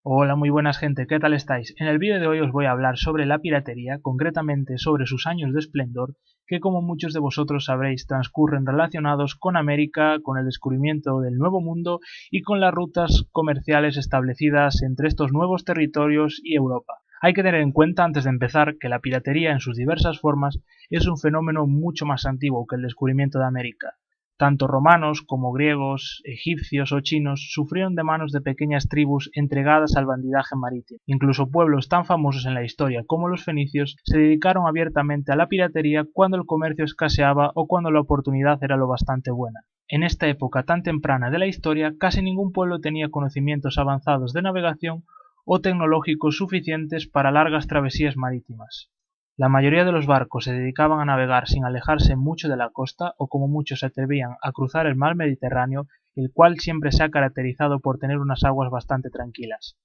Hola, muy buenas gente, ¿qué tal estáis? En el vídeo de hoy os voy a hablar sobre la piratería, concretamente sobre sus años de esplendor, que como muchos de vosotros sabréis transcurren relacionados con América, con el descubrimiento del Nuevo Mundo y con las rutas comerciales establecidas entre estos nuevos territorios y Europa. Hay que tener en cuenta antes de empezar que la piratería en sus diversas formas es un fenómeno mucho más antiguo que el descubrimiento de América. Tanto romanos como griegos, egipcios o chinos sufrieron de manos de pequeñas tribus entregadas al bandidaje marítimo. Incluso pueblos tan famosos en la historia como los fenicios se dedicaron abiertamente a la piratería cuando el comercio escaseaba o cuando la oportunidad era lo bastante buena. En esta época tan temprana de la historia, casi ningún pueblo tenía conocimientos avanzados de navegación o tecnológicos suficientes para largas travesías marítimas. La mayoría de los barcos se dedicaban a navegar sin alejarse mucho de la costa o como muchos se atrevían a cruzar el mar Mediterráneo, el cual siempre se ha caracterizado por tener unas aguas bastante tranquilas.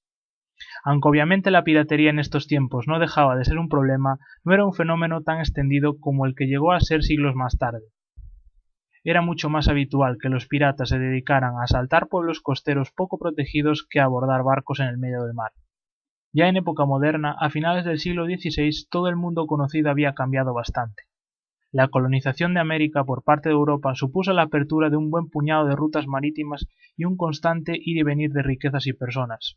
Aunque obviamente la piratería en estos tiempos no dejaba de ser un problema, no era un fenómeno tan extendido como el que llegó a ser siglos más tarde. Era mucho más habitual que los piratas se dedicaran a asaltar pueblos costeros poco protegidos que a abordar barcos en el medio del mar. Ya en época moderna, a finales del siglo XVI, todo el mundo conocido había cambiado bastante. La colonización de América por parte de Europa supuso la apertura de un buen puñado de rutas marítimas y un constante ir y venir de riquezas y personas.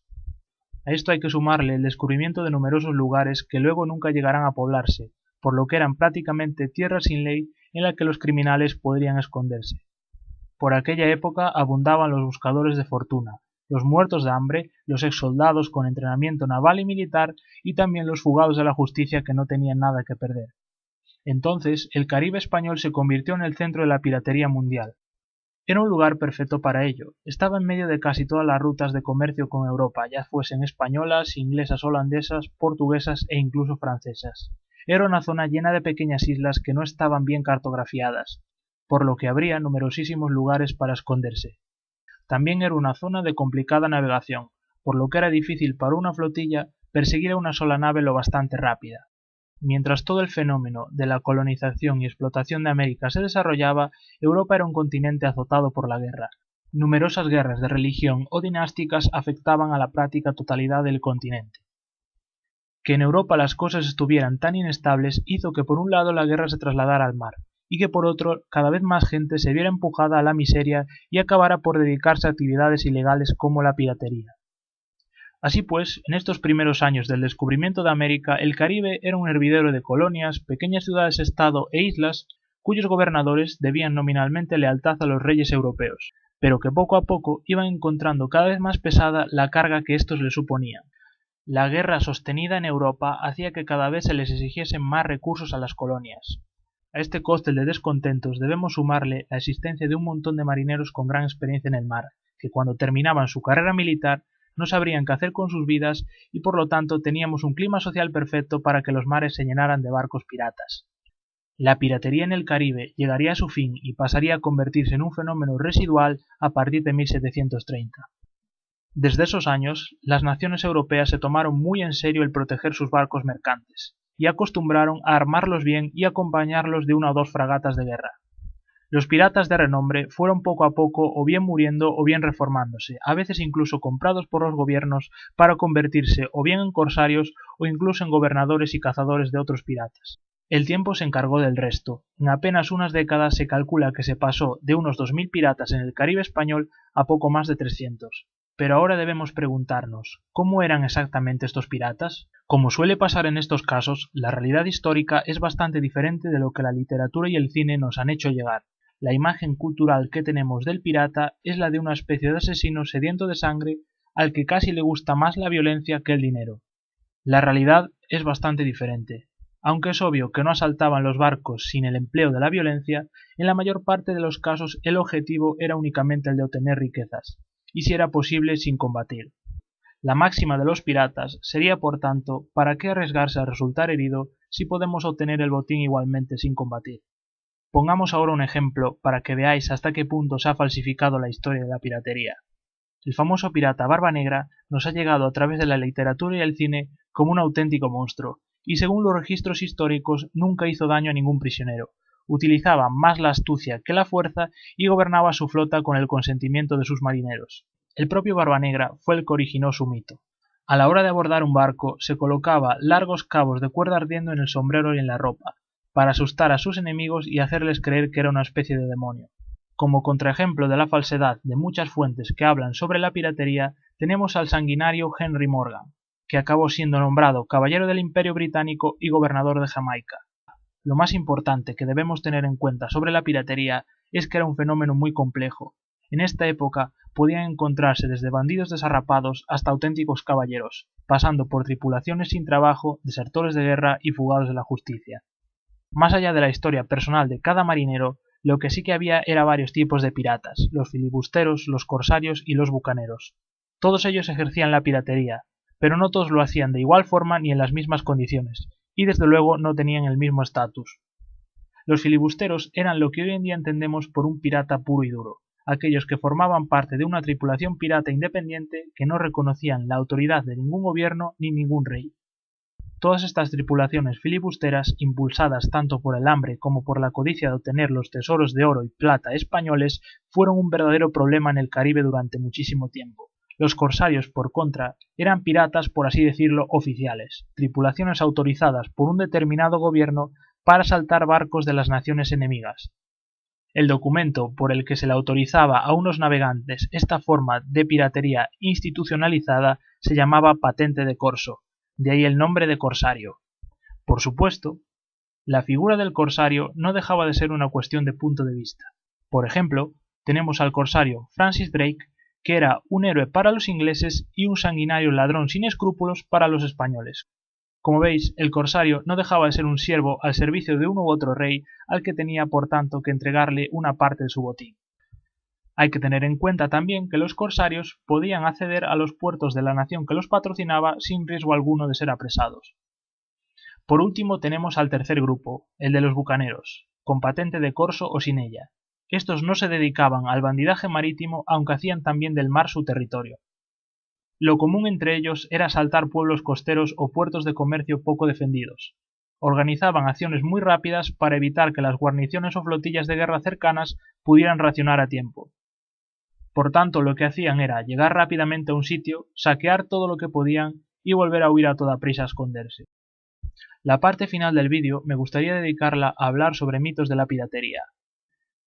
A esto hay que sumarle el descubrimiento de numerosos lugares que luego nunca llegarán a poblarse, por lo que eran prácticamente tierras sin ley en la que los criminales podrían esconderse. Por aquella época abundaban los buscadores de fortuna, los muertos de hambre, los exsoldados con entrenamiento naval y militar y también los fugados de la justicia que no tenían nada que perder. Entonces, el Caribe español se convirtió en el centro de la piratería mundial. Era un lugar perfecto para ello, estaba en medio de casi todas las rutas de comercio con Europa, ya fuesen españolas, inglesas, holandesas, portuguesas e incluso francesas. Era una zona llena de pequeñas islas que no estaban bien cartografiadas, por lo que habría numerosísimos lugares para esconderse. También era una zona de complicada navegación, por lo que era difícil para una flotilla perseguir a una sola nave lo bastante rápida. Mientras todo el fenómeno de la colonización y explotación de América se desarrollaba, Europa era un continente azotado por la guerra. Numerosas guerras de religión o dinásticas afectaban a la práctica totalidad del continente. Que en Europa las cosas estuvieran tan inestables hizo que por un lado la guerra se trasladara al mar, y que por otro cada vez más gente se viera empujada a la miseria y acabara por dedicarse a actividades ilegales como la piratería. Así pues, en estos primeros años del descubrimiento de América, el Caribe era un hervidero de colonias, pequeñas ciudades-estado e islas cuyos gobernadores debían nominalmente lealtad a los reyes europeos, pero que poco a poco iban encontrando cada vez más pesada la carga que estos les suponían. La guerra sostenida en Europa hacía que cada vez se les exigiesen más recursos a las colonias. A este cóctel de descontentos debemos sumarle la existencia de un montón de marineros con gran experiencia en el mar, que cuando terminaban su carrera militar no sabrían qué hacer con sus vidas y por lo tanto teníamos un clima social perfecto para que los mares se llenaran de barcos piratas. La piratería en el Caribe llegaría a su fin y pasaría a convertirse en un fenómeno residual a partir de 1730. Desde esos años, las naciones europeas se tomaron muy en serio el proteger sus barcos mercantes, y acostumbraron a armarlos bien y acompañarlos de una o dos fragatas de guerra. Los piratas de renombre fueron poco a poco o bien muriendo o bien reformándose, a veces incluso comprados por los gobiernos para convertirse o bien en corsarios o incluso en gobernadores y cazadores de otros piratas. El tiempo se encargó del resto. En apenas unas décadas se calcula que se pasó de unos 2000 piratas en el Caribe español a poco más de 300. Pero ahora debemos preguntarnos, ¿cómo eran exactamente estos piratas? Como suele pasar en estos casos, la realidad histórica es bastante diferente de lo que la literatura y el cine nos han hecho llegar. La imagen cultural que tenemos del pirata es la de una especie de asesino sediento de sangre al que casi le gusta más la violencia que el dinero. La realidad es bastante diferente. Aunque es obvio que no asaltaban los barcos sin el empleo de la violencia, en la mayor parte de los casos el objetivo era únicamente el de obtener riquezas, y si era posible sin combatir. La máxima de los piratas sería, por tanto, ¿para qué arriesgarse a resultar herido si podemos obtener el botín igualmente sin combatir? Pongamos ahora un ejemplo para que veáis hasta qué punto se ha falsificado la historia de la piratería. El famoso pirata Barba Negra nos ha llegado a través de la literatura y el cine como un auténtico monstruo, y según los registros históricos nunca hizo daño a ningún prisionero. Utilizaba más la astucia que la fuerza y gobernaba su flota con el consentimiento de sus marineros. El propio Barba Negra fue el que originó su mito. A la hora de abordar un barco se colocaba largos cabos de cuerda ardiendo en el sombrero y en la ropa, para asustar a sus enemigos y hacerles creer que era una especie de demonio. Como contraejemplo de la falsedad de muchas fuentes que hablan sobre la piratería, tenemos al sanguinario Henry Morgan, que acabó siendo nombrado caballero del Imperio Británico y gobernador de Jamaica. Lo más importante que debemos tener en cuenta sobre la piratería es que era un fenómeno muy complejo. En esta época podían encontrarse desde bandidos desarrapados hasta auténticos caballeros, pasando por tripulaciones sin trabajo, desertores de guerra y fugados de la justicia. Más allá de la historia personal de cada marinero, lo que sí que había era varios tipos de piratas, los filibusteros, los corsarios y los bucaneros. Todos ellos ejercían la piratería, pero no todos lo hacían de igual forma ni en las mismas condiciones, y desde luego no tenían el mismo estatus. Los filibusteros eran lo que hoy en día entendemos por un pirata puro y duro, aquellos que formaban parte de una tripulación pirata independiente que no reconocían la autoridad de ningún gobierno ni ningún rey. Todas estas tripulaciones filibusteras, impulsadas tanto por el hambre como por la codicia de obtener los tesoros de oro y plata españoles, fueron un verdadero problema en el Caribe durante muchísimo tiempo. Los corsarios, por contra, eran piratas, por así decirlo, oficiales, tripulaciones autorizadas por un determinado gobierno para asaltar barcos de las naciones enemigas. El documento por el que se le autorizaba a unos navegantes esta forma de piratería institucionalizada se llamaba patente de corso, de ahí el nombre de corsario. Por supuesto, la figura del corsario no dejaba de ser una cuestión de punto de vista. Por ejemplo, tenemos al corsario Francis Drake, que era un héroe para los ingleses y un sanguinario ladrón sin escrúpulos para los españoles. Como veis, el corsario no dejaba de ser un siervo al servicio de uno u otro rey, al que tenía por tanto que entregarle una parte de su botín. Hay que tener en cuenta también que los corsarios podían acceder a los puertos de la nación que los patrocinaba sin riesgo alguno de ser apresados. Por último tenemos al tercer grupo, el de los bucaneros, con patente de corso o sin ella. Estos no se dedicaban al bandidaje marítimo, aunque hacían también del mar su territorio. Lo común entre ellos era asaltar pueblos costeros o puertos de comercio poco defendidos. Organizaban acciones muy rápidas para evitar que las guarniciones o flotillas de guerra cercanas pudieran racionar a tiempo. Por tanto, lo que hacían era llegar rápidamente a un sitio, saquear todo lo que podían y volver a huir a toda prisa a esconderse. La parte final del vídeo me gustaría dedicarla a hablar sobre mitos de la piratería.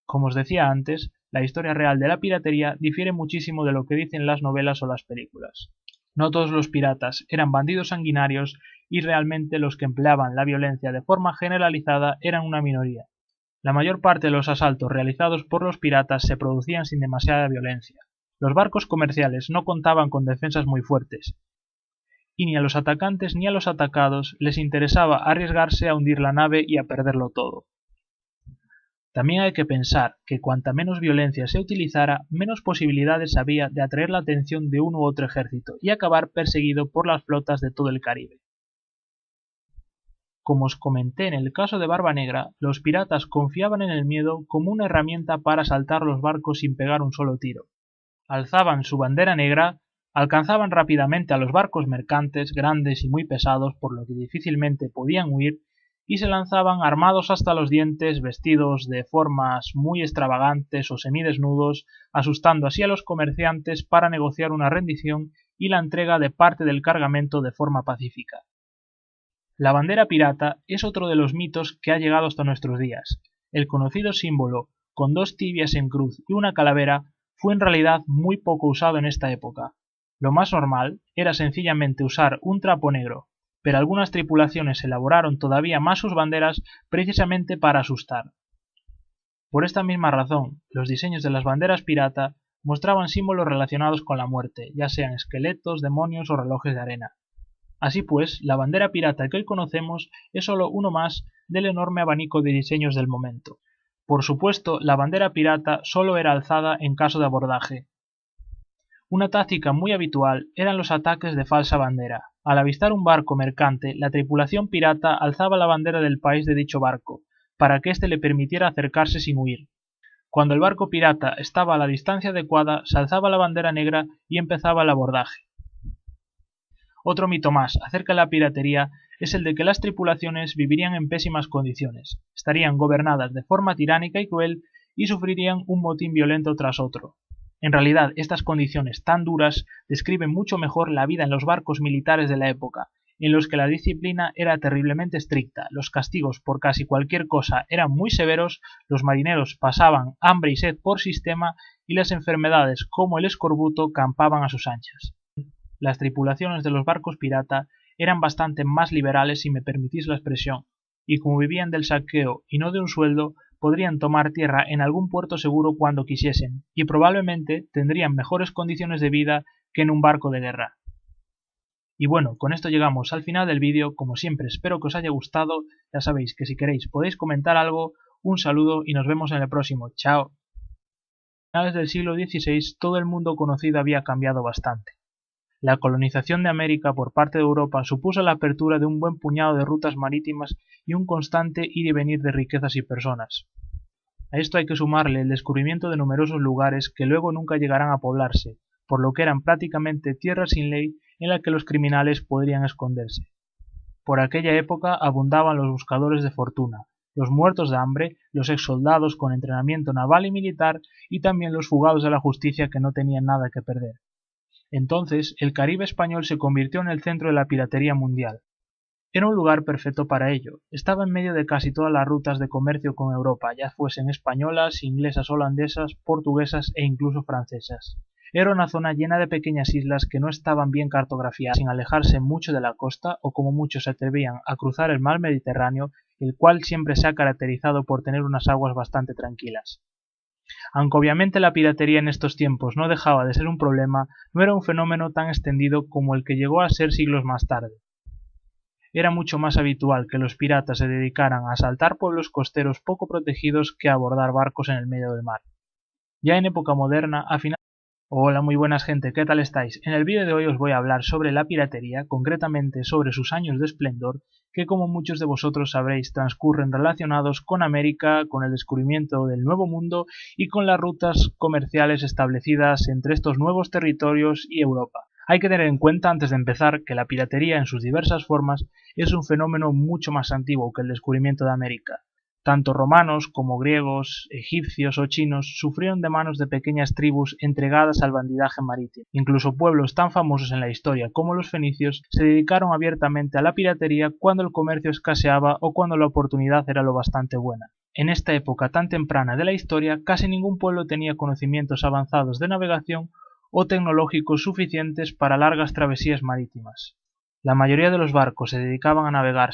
Como os decía antes, la historia real de la piratería difiere muchísimo de lo que dicen las novelas o las películas. No todos los piratas eran bandidos sanguinarios y realmente los que empleaban la violencia de forma generalizada eran una minoría. La mayor parte de los asaltos realizados por los piratas se producían sin demasiada violencia. Los barcos comerciales no contaban con defensas muy fuertes, y ni a los atacantes ni a los atacados les interesaba arriesgarse a hundir la nave y a perderlo todo. También hay que pensar que cuanta menos violencia se utilizara, menos posibilidades había de atraer la atención de uno u otro ejército y acabar perseguido por las flotas de todo el Caribe. Como os comenté en el caso de Barba Negra, los piratas confiaban en el miedo como una herramienta para asaltar los barcos sin pegar un solo tiro. Alzaban su bandera negra, alcanzaban rápidamente a los barcos mercantes grandes y muy pesados por lo que difícilmente podían huir y se lanzaban armados hasta los dientes, vestidos de formas muy extravagantes o semidesnudos, asustando así a los comerciantes para negociar una rendición y la entrega de parte del cargamento de forma pacífica. La bandera pirata es otro de los mitos que ha llegado hasta nuestros días. El conocido símbolo, con dos tibias en cruz y una calavera, fue en realidad muy poco usado en esta época. Lo más normal era sencillamente usar un trapo negro, pero algunas tripulaciones elaboraron todavía más sus banderas precisamente para asustar. Por esta misma razón, los diseños de las banderas pirata mostraban símbolos relacionados con la muerte, ya sean esqueletos, demonios o relojes de arena. Así pues, la bandera pirata que hoy conocemos es solo uno más del enorme abanico de diseños del momento. Por supuesto, la bandera pirata solo era alzada en caso de abordaje. Una táctica muy habitual eran los ataques de falsa bandera. Al avistar un barco mercante, la tripulación pirata alzaba la bandera del país de dicho barco, para que éste le permitiera acercarse sin huir. Cuando el barco pirata estaba a la distancia adecuada, se alzaba la bandera negra y empezaba el abordaje. Otro mito más acerca de la piratería es el de que las tripulaciones vivirían en pésimas condiciones, estarían gobernadas de forma tiránica y cruel y sufrirían un motín violento tras otro. En realidad, estas condiciones tan duras describen mucho mejor la vida en los barcos militares de la época, en los que la disciplina era terriblemente estricta, los castigos por casi cualquier cosa eran muy severos, los marineros pasaban hambre y sed por sistema y las enfermedades como el escorbuto campaban a sus anchas. Las tripulaciones de los barcos pirata eran bastante más liberales, si me permitís la expresión, y como vivían del saqueo y no de un sueldo, podrían tomar tierra en algún puerto seguro cuando quisiesen, y probablemente tendrían mejores condiciones de vida que en un barco de guerra. Y bueno, con esto llegamos al final del vídeo. Como siempre, espero que os haya gustado. Ya sabéis que si queréis podéis comentar algo. Un saludo y nos vemos en el próximo. Chao. A finales del siglo XVI todo el mundo conocido había cambiado bastante. La colonización de América por parte de Europa supuso la apertura de un buen puñado de rutas marítimas y un constante ir y venir de riquezas y personas. A esto hay que sumarle el descubrimiento de numerosos lugares que luego nunca llegarán a poblarse, por lo que eran prácticamente tierras sin ley en la que los criminales podrían esconderse. Por aquella época abundaban los buscadores de fortuna, los muertos de hambre, los exsoldados con entrenamiento naval y militar y también los fugados de la justicia que no tenían nada que perder. Entonces el Caribe español se convirtió en el centro de la piratería mundial. Era un lugar perfecto para ello, estaba en medio de casi todas las rutas de comercio con Europa, ya fuesen españolas, inglesas, holandesas, portuguesas e incluso francesas. Era una zona llena de pequeñas islas que no estaban bien cartografiadas, sin alejarse mucho de la costa, o como muchos se atrevían a cruzar el mar Mediterráneo, el cual siempre se ha caracterizado por tener unas aguas bastante tranquilas. Aunque obviamente la piratería en estos tiempos no dejaba de ser un problema, no era un fenómeno tan extendido como el que llegó a ser siglos más tarde. Era mucho más habitual que los piratas se dedicaran a asaltar pueblos costeros poco protegidos que a abordar barcos en el medio del mar. Ya en época moderna, a finales... Hola, muy buenas gente, ¿qué tal estáis? En el vídeo de hoy os voy a hablar sobre la piratería, concretamente sobre sus años de esplendor, que como muchos de vosotros sabréis transcurren relacionados con América, con el descubrimiento del Nuevo Mundo y con las rutas comerciales establecidas entre estos nuevos territorios y Europa. Hay que tener en cuenta antes de empezar que la piratería en sus diversas formas es un fenómeno mucho más antiguo que el descubrimiento de América. Tanto romanos como griegos, egipcios o chinos sufrieron de manos de pequeñas tribus entregadas al bandidaje marítimo. Incluso pueblos tan famosos en la historia como los fenicios se dedicaron abiertamente a la piratería cuando el comercio escaseaba o cuando la oportunidad era lo bastante buena. En esta época tan temprana de la historia, casi ningún pueblo tenía conocimientos avanzados de navegación o tecnológicos suficientes para largas travesías marítimas. La mayoría de los barcos se dedicaban a navegar